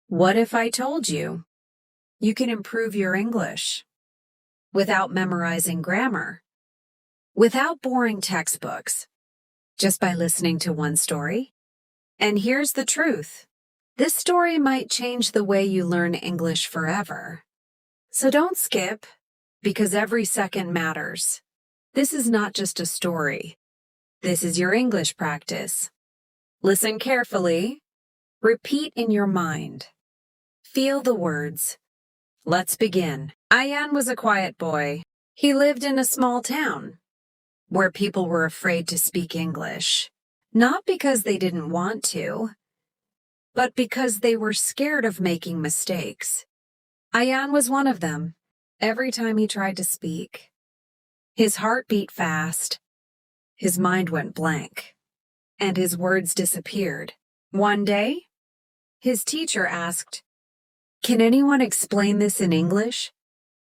What if I told you you can improve your English without memorizing grammar, without boring textbooks, just by listening to one story? And here's the truth. This story might change the way you learn English forever. So don't skip, because every second matters. This is not just a story. This is your English practice. Listen carefully. Repeat in your mind. Feel the words. Let's begin. Ayan was a quiet boy. He lived in a small town where people were afraid to speak English, not because they didn't want to, but because they were scared of making mistakes. Ayan was one of them. Every time he tried to speak, his heart beat fast, his mind went blank, and his words disappeared. One day, his teacher asked, "Can anyone explain this in English?"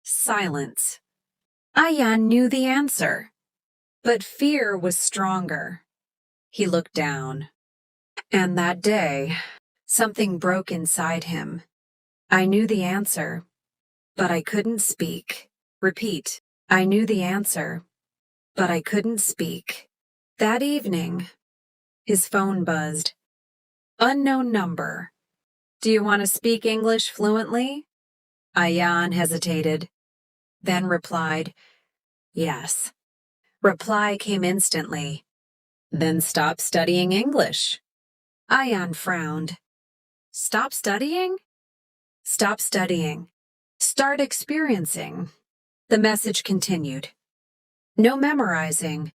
Silence. Ayan knew the answer, but fear was stronger. He looked down, and that day, something broke inside him. I knew the answer, but I couldn't speak. Repeat. I knew the answer, but I couldn't speak. That evening, his phone buzzed. Unknown number. Do you want to speak English fluently? Ayan hesitated, then replied, yes. Reply came instantly. Then stop studying English. Ayan frowned. Stop studying? Stop studying. Start experiencing. The message continued. No memorizing.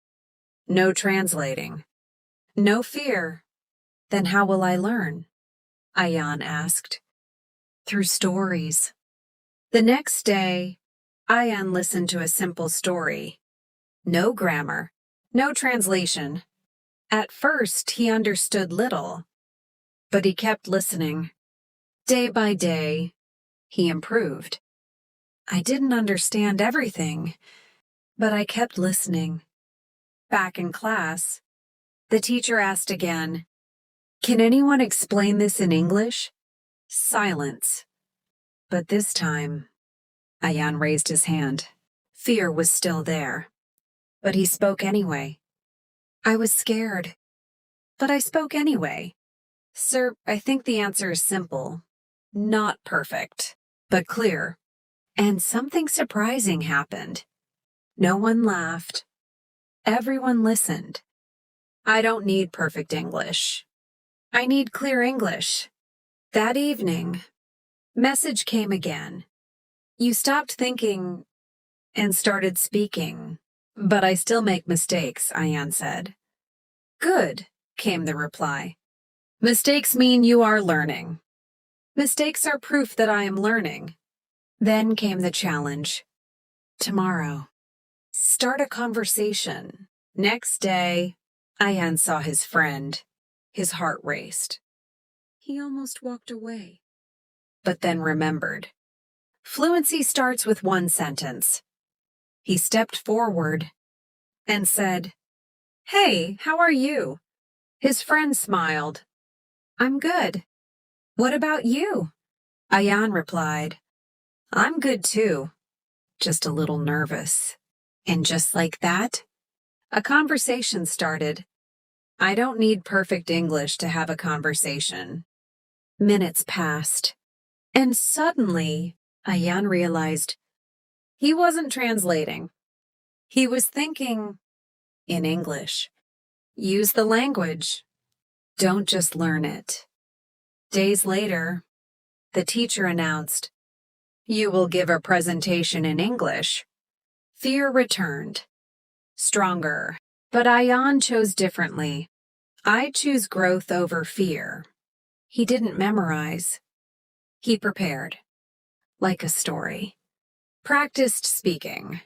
No translating. No fear. Then how will I learn? Ayan asked. Through stories. The next day, Ayan listened to a simple story. No grammar. No translation. At first, he understood little, but he kept listening. Day by day, he improved. I didn't understand everything, but I kept listening. Back in class, the teacher asked again, "Can anyone explain this in English?" Silence. But this time, Ayan raised his hand. Fear was still there, but he spoke anyway. I was scared, but I spoke anyway. Sir, I think the answer is simple. Not perfect, but clear. And something surprising happened. No one laughed. Everyone listened. I don't need perfect English. I need clear English. That evening, message came again. You stopped thinking and started speaking. But I still make mistakes, Ayan said. Good, came the reply. Mistakes mean you are learning. Mistakes are proof that I am learning. Then came the challenge. Tomorrow, start a conversation. Next day, Ayan saw his friend. His heart raced. He almost walked away, but then remembered. Fluency starts with one sentence. He stepped forward and said, "Hey, how are you?" His friend smiled. "I'm good. What about you?" Ayan replied, "I'm good too, just a little nervous." And just like that, a conversation started. I don't need perfect English to have a conversation. Minutes passed, and suddenly, Ayan realized he wasn't translating. He was thinking in English. Use the language. Don't just learn it. Days later, the teacher announced, "You will give a presentation in English." Fear returned, stronger, but Ayan chose differently. I choose growth over fear. He didn't memorize. He prepared, like a story. Practiced speaking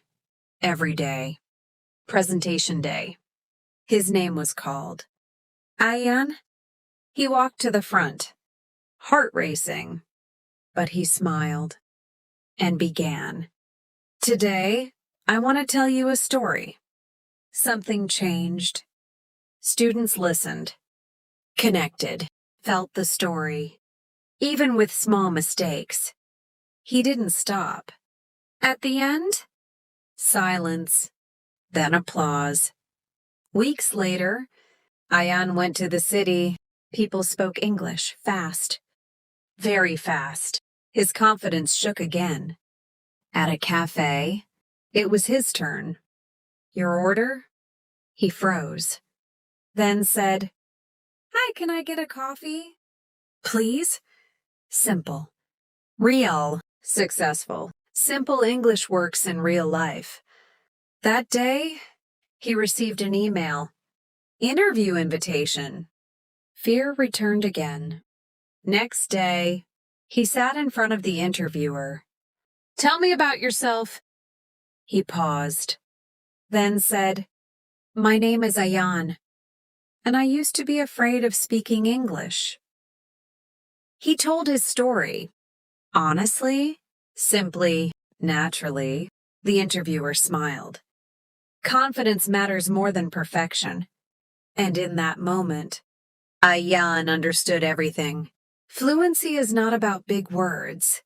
every day. Presentation day. His name was called. Ayan. He walked to the front, heart racing, but he smiled and began. Today, I want to tell you a story. Something changed. Students listened, connected, felt the story. even with small mistakes. He didn't stop. At the end, silence, then applause. Weeks later, Ayan went to the city. People spoke English fast, very fast. His confidence shook again. At a cafe, it was his turn. Your order? He froze, then said, Hi, can I get a coffee? Please? Simple. Real. Successful. Simple English works in real life. That day, he received an email. Interview invitation. Fear returned again. Next day, he sat in front of the interviewer. Tell me about yourself. He paused, then said, My name is Ayan, and I used to be afraid of speaking English. He told his story. Honestly, simply, naturally, the interviewer smiled. Confidence matters more than perfection. And in that moment, Ayan understood everything. Fluency is not about big words,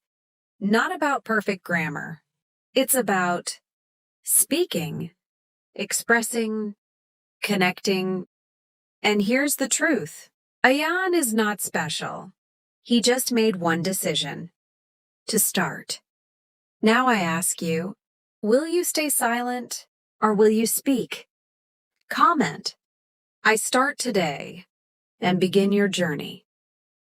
not about perfect grammar. It's about speaking, expressing, connecting. And here's the truth. Ayan is not special. He just made one decision. To start. Now I ask you, will you stay silent or will you speak? Comment. I start today and begin your journey.